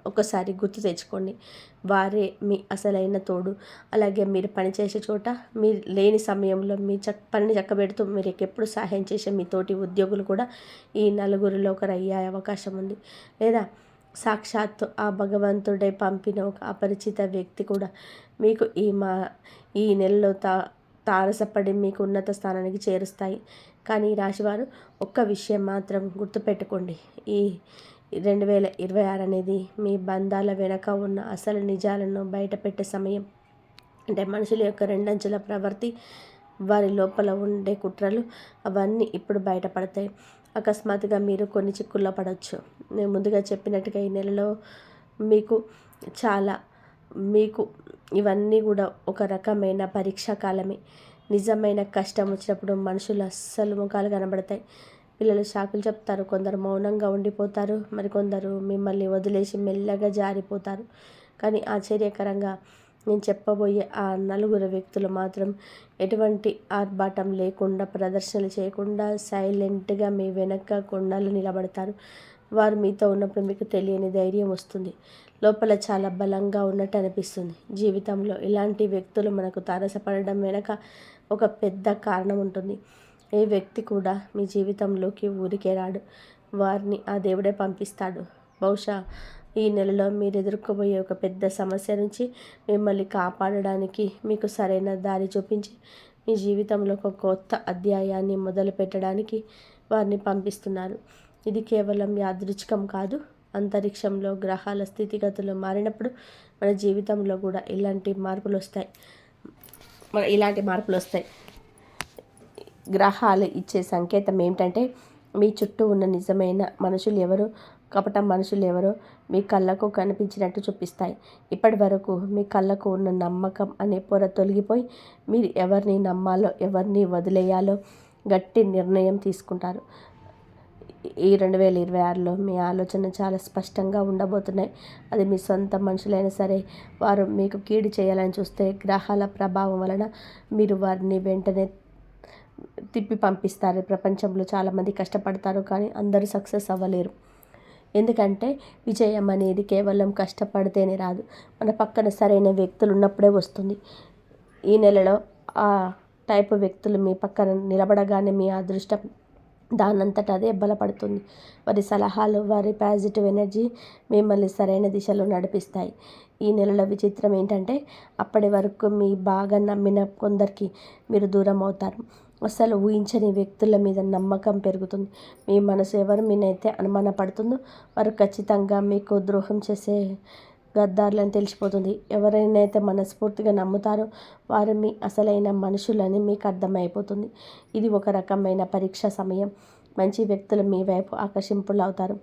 ఒకసారి గుర్తు తెచ్చుకోండి. వారే మీ అసలైన తోడు. అలాగే మీరు పనిచేసే చోట మీరు లేని సమయంలో మీ పనిని చక్కబెడుతూ మీరు ఎప్పుడు సహాయం చేసే మీ తోటి ఉద్యోగులు కూడా ఈ 4గురిలో ఒకరు అయ్యే అవకాశం ఉంది. లేదా సాక్షాత్తు ఆ భగవంతుడే పంపిన ఒక అపరిచిత వ్యక్తి కూడా మీకు ఈ నెలలో తారసపడి మీకు ఉన్నత స్థానానికి చేరుస్తాయి. కానీ ఈ రాశివారు ఒక్క విషయం మాత్రం గుర్తుపెట్టుకోండి. ఈ 2026 అనేది మీ బంధాల వెనక ఉన్న అసలు నిజాలను బయటపెట్టే సమయం. అంటే మనుషుల యొక్క రెండంచెల ప్రవృత్తి, వారి లోపల ఉండే కుట్రలు అవన్నీ ఇప్పుడు బయటపడతాయి. అకస్మాత్తుగా మీరు కొన్ని చిక్కుల్లో పడవచ్చు. నేను ముందుగా చెప్పినట్టుగా ఈ నెలలో మీకు ఇవన్నీ కూడా ఒక రకమైన పరీక్షా కాలమే. నిజమైన కష్టం వచ్చినప్పుడు మనుషులు అస్సలు ముఖాలు కనబడతాయి. పిల్లలు సాకులు చెప్తారు, కొందరు మౌనంగా ఉండిపోతారు, మరికొందరు మిమ్మల్ని వదిలేసి మెల్లగా జారిపోతారు. కానీ ఆశ్చర్యకరంగా నేను చెప్పబోయే ఆ 4 వ్యక్తులు మాత్రం ఎటువంటి ఆర్భాటం లేకుండా, ప్రదర్శనలు చేయకుండా సైలెంట్గా మీ వెనక కొండలు నిలబడతారు. వారు మీతో ఉన్నప్పుడు మీకు తెలియని ధైర్యం వస్తుంది. లోపల చాలా బలంగా ఉన్నట్టు అనిపిస్తుంది. జీవితంలో ఇలాంటి వ్యక్తులు మనకు తారసపడడం వెనక ఒక పెద్ద కారణం ఉంటుంది. ఏ వ్యక్తి కూడా మీ జీవితంలోకి ఊరికే రాడు. వారిని ఆ దేవుడే పంపిస్తాడు. బహుశా ఈ నెలలో మీరు ఎదుర్కోబోయే ఒక పెద్ద సమస్య నుంచి మిమ్మల్ని కాపాడడానికి, మీకు సరైన దారి చూపించి మీ జీవితంలో ఒక కొత్త అధ్యాయాన్ని మొదలు పెట్టడానికి వారిని పంపిస్తున్నారు. ఇది కేవలం యాదృచ్ఛికం కాదు. అంతరిక్షంలో గ్రహాల స్థితిగతులు మారినప్పుడు మన జీవితంలో కూడా ఇలాంటి మార్పులు వస్తాయి. గ్రహాలు ఇచ్చే సంకేతం ఏమిటంటే, మీ చుట్టూ ఉన్న నిజమైన మనుషులు ఎవరు, కపట మనుషులు ఎవరో మీ కళ్ళకు కనిపించినట్టు చూపిస్తాయి. ఇప్పటి వరకు మీ కళ్ళకు ఉన్న నమ్మకం అనే పొర తొలగిపోయి మీరు ఎవరిని నమ్మాలో, ఎవరిని వదిలేయాలో గట్టి నిర్ణయం తీసుకుంటారు. ఈ 2026లో మీ ఆలోచన చాలా స్పష్టంగా ఉండబోతున్నాయి. అది మీ సొంత మనుషులైనా సరే, వారు మీకు కీడు చేయాలని చూస్తే గ్రహాల ప్రభావం వలన మీరు వారిని వెంటనే తిప్పి పంపిస్తారు. ప్రపంచంలో చాలామంది కష్టపడతారు, కానీ అందరూ సక్సెస్ అవ్వలేరు. ఎందుకంటే విజయం అనేది కేవలం కష్టపడితేనే రాదు, మన పక్కన సరైన వ్యక్తులు ఉన్నప్పుడే వస్తుంది. ఈ నెలలో ఆ టైపు వ్యక్తులు మీ పక్కన నిలబడగానే మీ అదృష్టం దానంతట అదే బలపడుతుంది. వారి సలహాలు, వారి పాజిటివ్ ఎనర్జీ మిమ్మల్ని సరైన దిశలో నడిపిస్తాయి. ఈ నెలలో విచిత్రం ఏంటంటే అప్పటి వరకు మీ బాగా నమ్మిన కొందరికి మీరు దూరం అవుతారు. అసలు ఊహించని వ్యక్తుల మీద నమ్మకం పెరుగుతుంది. మీ మనసు ఎవరు మీనైతే అనుమానపడుతుందో వారు ఖచ్చితంగా మీకు ద్రోహం చేసే గద్దారులని తెలిసిపోతుంది. ఎవరైనైతే మనస్ఫూర్తిగా నమ్ముతారో వారు మీ అసలైన మనుషులని మీకు అర్థమైపోతుంది. ఇది ఒక రకమైన పరీక్ష సమయం. మంచి వ్యక్తులు మీ వైపు ఆకర్షింపులవుతారు.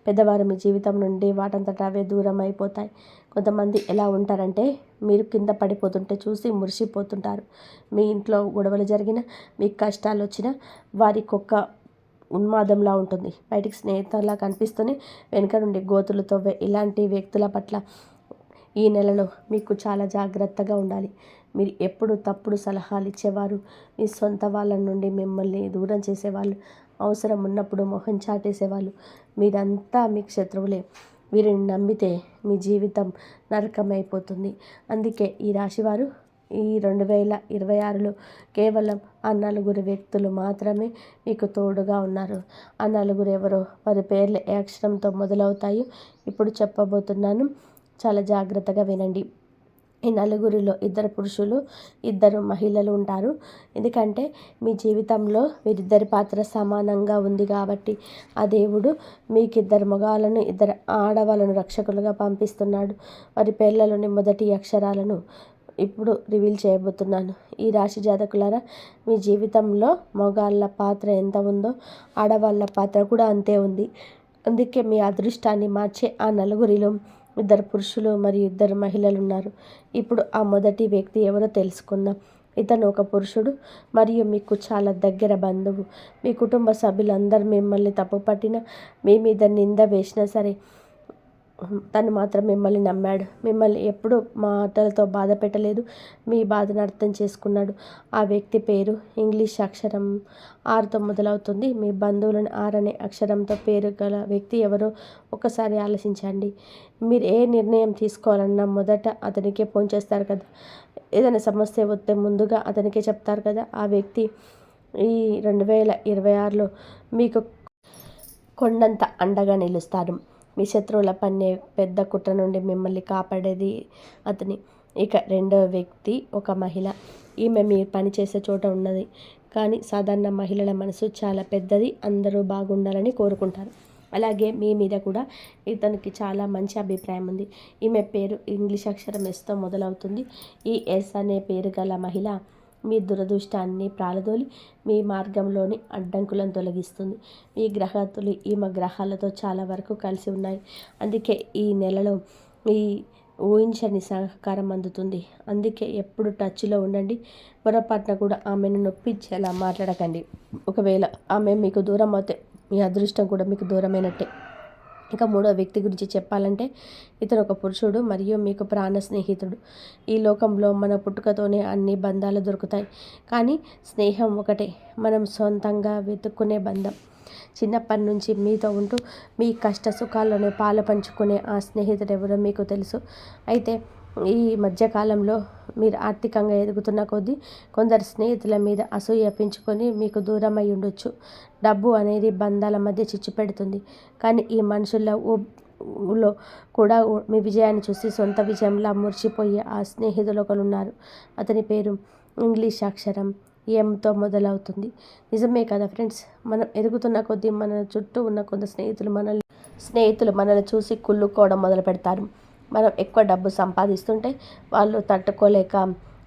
పెద్దవారు మీ జీవితం నుండి వాటంతట అవే దూరం అయిపోతాయి. కొంతమంది ఎలా ఉంటారంటే మీరు కింద పడిపోతుంటే చూసి మురిసిపోతుంటారు. మీ ఇంట్లో గొడవలు జరిగినా, మీకు కష్టాలు వచ్చినా వారికొక ఉన్మాదంలా ఉంటుంది. బయటికి స్నేహితులా కనిపిస్తూనే వెనుక నుండి గోతులు తవ్వే ఇలాంటి వ్యక్తుల పట్ల ఈ నెలలో మీకు చాలా జాగ్రత్తగా ఉండాలి. మీరు ఎప్పుడు తప్పుడు సలహాలు ఇచ్చేవారు, మీ సొంత వాళ్ళ నుండి మిమ్మల్ని దూరం చేసేవాళ్ళు, అవసరం ఉన్నప్పుడు మొహం చాటేసేవాళ్ళు, మీరంతా మీకు శత్రువులే. వీరిని నమ్మితే మీ జీవితం నరకమైపోతుంది. అందుకే ఈ రాశివారు ఈ 2026లో కేవలం ఆ నలుగురు వ్యక్తులు మాత్రమే మీకు తోడుగా ఉన్నారు. ఆ నలుగురు ఎవరో, వారి పేర్లు ఏ అక్షరంతో మొదలవుతాయో ఇప్పుడు చెప్పబోతున్నాను. చాలా జాగ్రత్తగా వినండి. ఈ నలుగురిలో 2 పురుషులు, 2 మహిళలు ఉంటారు. ఎందుకంటే మీ జీవితంలో వీరిద్దరి పాత్ర సమానంగా ఉంది కాబట్టి ఆ దేవుడు మీకు 2 మగవాళ్ళను, 2 ఆడవాళ్ళను రక్షకులుగా పంపిస్తున్నాడు. వారి పేర్లలోని మొదటి అక్షరాలను ఇప్పుడు రివీల్ చేయబోతున్నాను. ఈ రాశి జాతకులారా, మీ జీవితంలో మగవాళ్ళ పాత్ర ఎంత ఉందో ఆడవాళ్ళ పాత్ర కూడా అంతే ఉంది. అందుకే మీ అదృష్టాన్ని మార్చే ఆ నలుగురిలో 2 పురుషులు మరియు 2 మహిళలు ఉన్నారు. ఇప్పుడు ఆ మొదటి వ్యక్తి ఎవరో తెలుసుకుందాం. ఇతను ఒక పురుషుడు మరియు మీకు చాలా దగ్గర బంధువు. మీ కుటుంబ సభ్యులందరూ మిమ్మల్ని తప్పుపట్టినా, మీ మీద నింద వేసినా సరే తను మాత్రం మిమ్మల్ని నమ్మాడు. మిమ్మల్ని ఎప్పుడు మాటలతో బాధ పెట్టలేదు. మీ బాధను అర్థం చేసుకున్నాడు. ఆ వ్యక్తి పేరు ఇంగ్లీష్ అక్షరం ఆర్తో మొదలవుతుంది. మీ బంధువులను ఆర్ అనే అక్షరంతో పేరు గల వ్యక్తి ఎవరో ఒకసారి ఆలోచించండి. మీరు ఏ నిర్ణయం తీసుకోవాలన్నా మొదట అతనికే ఫోన్ చేస్తారు కదా. ఏదైనా సమస్య వస్తే ముందుగా అతనికే చెప్తారు కదా. ఆ వ్యక్తి ఈ 2026లో మీకు కొండంత అండగా నిలుస్తారు. మీ శత్రువుల పన్నే పెద్ద కుట్ర నుండి మిమ్మల్ని కాపాడేది అతని. ఇక రెండవ వ్యక్తి ఒక మహిళ. ఈమె మీరు పనిచేసే చోట ఉన్నది. కానీ సాధారణ మహిళల మనసు చాలా పెద్దది. అందరూ బాగుండాలని కోరుకుంటారు. అలాగే మీ మీద కూడా ఇతనికి చాలా మంచి అభిప్రాయం ఉంది. ఈమె పేరు ఇంగ్లీష్ అక్షరం ఎస్తో మొదలవుతుంది. ఈ ఎస్ అనే పేరు గల మహిళ మీ దురదృష్టాన్ని ప్రాలదోలి మీ మార్గంలోని అడ్డంకులను తొలగిస్తుంది. మీ గ్రహాలు ఈమె గ్రహాలతో చాలా వరకు కలిసి ఉన్నాయి. అందుకే ఈ నెలలో ఈ ఊహించని సహకారం అందుతుంది. అందుకే ఎప్పుడు టచ్లో ఉండండి. పొరపాటున కూడా ఆమెను నొప్పించేలా మాట్లాడకండి. ఒకవేళ ఆమె మీకు దూరం అవుతే మీ అదృష్టం కూడా మీకు దూరమైనట్టే. ఇక మూడో వ్యక్తి గురించి చెప్పాలంటే ఇతను ఒక పురుషుడు మరియు మీకు ప్రాణ స్నేహితుడు. ఈ లోకంలో మన పుట్టుకతోనే అన్ని బంధాలు దొరుకుతాయి. కానీ స్నేహం ఒకటే, మనం సొంతంగా వెతుక్కునే బంధం. చిన్నప్పటి నుంచి మీతో ఉంటూ మీ కష్ట సుఖాల్లోనే పాలు పంచుకునే ఆ స్నేహితుడు ఎవరో మీకు తెలుసు. అయితే ఈ మధ్యకాలంలో మీరు ఆర్థికంగా ఎదుగుతున్న కొద్దీ కొందరు స్నేహితుల మీద అసూయ పెంచుకొని మీకు దూరం అయి ఉండొచ్చు. డబ్బు అనేది బంధాల మధ్య చిచ్చు పెడుతుంది. కానీ ఈ మనుషుల్లో కూడా మీ విజయాన్ని చూసి సొంత విజయంలా మురిసిపోయే ఆ స్నేహితులు ఒకరు ఉన్నారు. అతని పేరు ఇంగ్లీష్ అక్షరం ఎంతో మొదలవుతుంది. నిజమే కదా ఫ్రెండ్స్. మనం ఎదుగుతున్న కొద్దీ మన చుట్టూ ఉన్న కొంత స్నేహితులు మనల్ని చూసి కుళ్ళుకోవడం మొదలు పెడతారు. మనం ఎక్కువ డబ్బు సంపాదిస్తుంటే వాళ్ళు తట్టుకోలేక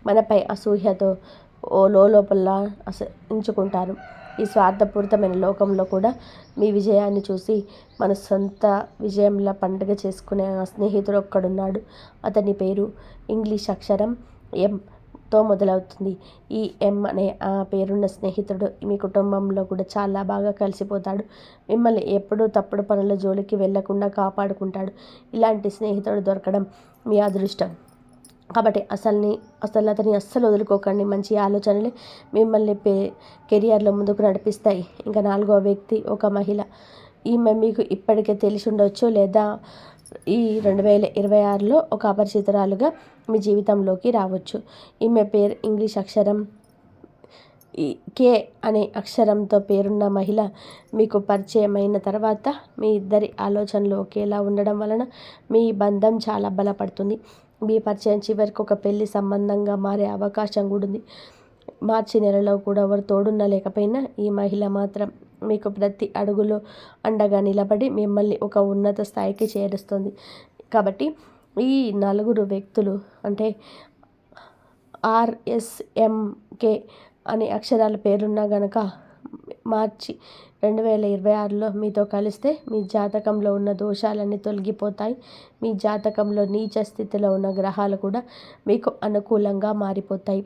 మనపై అసూయతో లోపల ఉంచుకుంటారు. ఈ స్వార్థపూరితమైన లోకంలో కూడా మీ విజయాన్ని చూసి మన సొంత విజయంలా పండుగ చేసుకునే ఆ స్నేహితుడు ఒక్కడున్నాడు. అతని పేరు ఇంగ్లీష్ అక్షరం ఎంతో మొదలవుతుంది. ఈ ఎం అనే ఆ పేరున్న స్నేహితుడు మీ కుటుంబంలో కూడా చాలా బాగా కలిసిపోతాడు. మిమ్మల్ని ఎప్పుడూ తప్పుడు పనుల జోలికి వెళ్లకుండా కాపాడుకుంటాడు. ఇలాంటి స్నేహితుడు దొరకడం మీ అదృష్టం. కాబట్టి అతన్ని అస్సలు వదులుకోకండి. మంచి ఆలోచనలే మిమ్మల్ని కెరియర్లో ముందుకు నడిపిస్తాయి. ఇంకా నాలుగో వ్యక్తి ఒక మహిళ. ఈమె మీకు ఇప్పటికే తెలిసి ఉండొచ్చు, లేదా ఈ 2026లో ఒక అపరిచితురాలుగా మీ జీవితంలోకి రావచ్చు. ఈమె పేరు ఇంగ్లీష్ అక్షరం ఈ కే అనే అక్షరంతో పేరున్న మహిళ మీకు పరిచయమైన తర్వాత మీ ఇద్దరి ఆలోచనలు ఒకేలా ఉండడం వలన మీ బంధం చాలా బలపడుతుంది. మీ పరిచయం చివరికి ఒక పెళ్లి సంబంధంగా మారే అవకాశం కూడా ఉంది. మార్చి నెలలో కూడా ఎవరు తోడున్నా లేకపోయినా ఈ మహిళ మాత్రం మీకు ప్రతి అడుగులో అండగా నిలబడి మిమ్మల్ని ఒక ఉన్నత స్థాయికి చేరుస్తుంది. కాబట్టి ఈ నలుగురు వ్యక్తులు అంటే RSMK అనే అక్షరాల పేరున్నా గనక మార్చి 2026లో మీతో కలిస్తే మీ జాతకంలో ఉన్న దోషాలన్నీ తొలగిపోతాయి. మీ జాతకంలో నీచ స్థితిలో ఉన్న గ్రహాలు కూడా మీకు అనుకూలంగా మారిపోతాయి.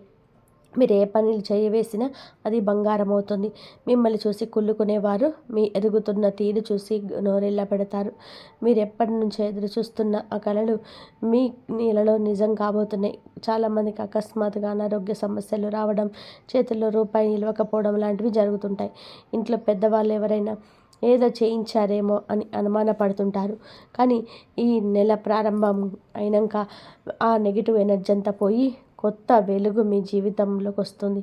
మీరు ఏ పనులు చేయవేసినా అది బంగారం అవుతుంది. మిమ్మల్ని చూసి కుళ్ళుకునేవారు మీ ఎదుగుతున్న తీరు చూసి నోరెళ్ళ పెడతారు. మీరు ఎప్పటి నుంచో ఎదురు చూస్తున్న ఆ కళలు మీ నీళ్ళలో నిజం కాబోతున్నాయి. చాలామందికి అకస్మాత్తుగా అనారోగ్య సమస్యలు రావడం, చేతుల్లో రూపాయి నిలవకపోవడం లాంటివి జరుగుతుంటాయి. ఇంట్లో పెద్దవాళ్ళు ఎవరైనా ఏదో చేయించారేమో అని అనుమానపడుతుంటారు. కానీ ఈ నెల ప్రారంభం అయినాక ఆ నెగిటివ్ ఎనర్జీ అంతా పోయి కొత్త వెలుగు మీ జీవితంలోకి వస్తుంది.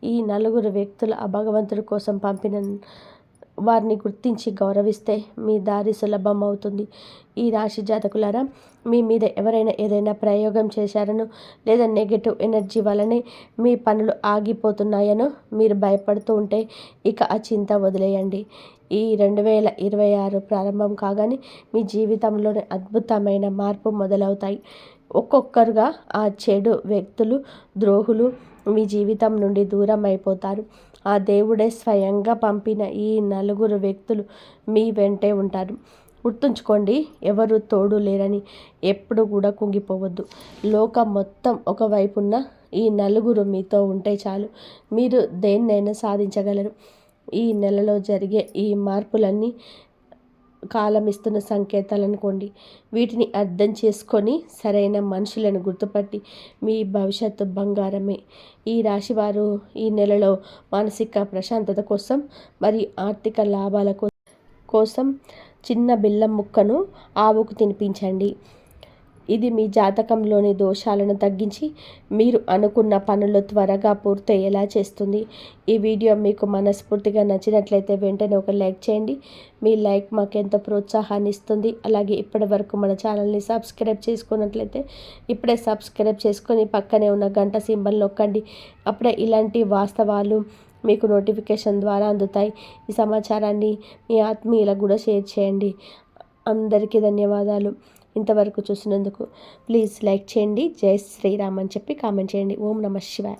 ఈ నలుగురు వ్యక్తులు ఆ భగవంతుడి కోసం పంపిన వారిని గుర్తించి గౌరవిస్తే మీ దారి సులభం అవుతుంది. ఈ రాశి జాతకులారా, మీ మీద ఎవరైనా ఏదైనా ప్రయోగం చేశారనో లేదా నెగిటివ్ ఎనర్జీ వల్లనే మీ పనులు ఆగిపోతున్నాయనో మీరు భయపడుతూ ఉంటే ఇక ఆ చింత వదిలేయండి. ఈ 2026 ప్రారంభం కాగానే మీ జీవితంలోని అద్భుతమైన మార్పు మొదలవుతాయి. ఒక్కొక్కరుగా ఆ చెడు వ్యక్తులు, ద్రోహులు మీ జీవితం నుండి దూరం అయిపోతారు. ఆ దేవుడే స్వయంగా పంపిన ఈ నలుగురు వ్యక్తులు మీ వెంటే ఉంటారు. గుర్తుంచుకోండి, ఎవరు తోడు లేరని ఎప్పుడు కూడా కుంగిపోవద్దు. లోకం మొత్తం ఒకవైపున్న ఈ నలుగురు మీతో ఉంటే చాలు, మీరు దేన్నైనా సాధించగలరు. ఈ నెలలో జరిగే ఈ మార్పులన్నీ కాలం ఇస్తున్న సంకేతాలు అనుకోండి. వీటిని అర్థం చేసుకొని సరైన మనుషులను గుర్తుపట్టి మీ భవిష్యత్తు బంగారమే. ఈ రాశివారు ఈ నెలలో మానసిక ప్రశాంతత కోసం మరియు ఆర్థిక లాభాల కోసం చిన్న బెల్లం ముక్కను ఆవుకు తినిపించండి. ఇది మీ జాతకంలోని దోషాలను తగ్గించి మీరు అనుకున్న పనులు త్వరగా పూర్తయ్యేలా చేస్తుంది. ఈ వీడియో మీకు మనస్ఫూర్తిగా నచ్చినట్లయితే వెంటనే ఒక లైక్ చేయండి. మీ లైక్ మాకెంతో ప్రోత్సాహాన్ని ఇస్తుంది. అలాగే ఇప్పటి వరకు మన ఛానల్ని సబ్స్క్రైబ్ చేసుకున్నట్లయితే ఇప్పుడే సబ్స్క్రైబ్ చేసుకొని పక్కనే ఉన్న గంట సింబల్ నొక్కండి. అప్పుడే ఇలాంటి వాస్తవాలు మీకు నోటిఫికేషన్ ద్వారా అందుతాయి. ఈ సమాచారాన్ని మీ ఆత్మీయులకు కూడా షేర్ చేయండి. అందరికీ ధన్యవాదాలు. ఇంతవరకు చూసినందుకు ప్లీజ్ లైక్ చేయండి. జై శ్రీరామ్ అని చెప్పి కామెంట్ చేయండి. ఓం నమః శివాయ.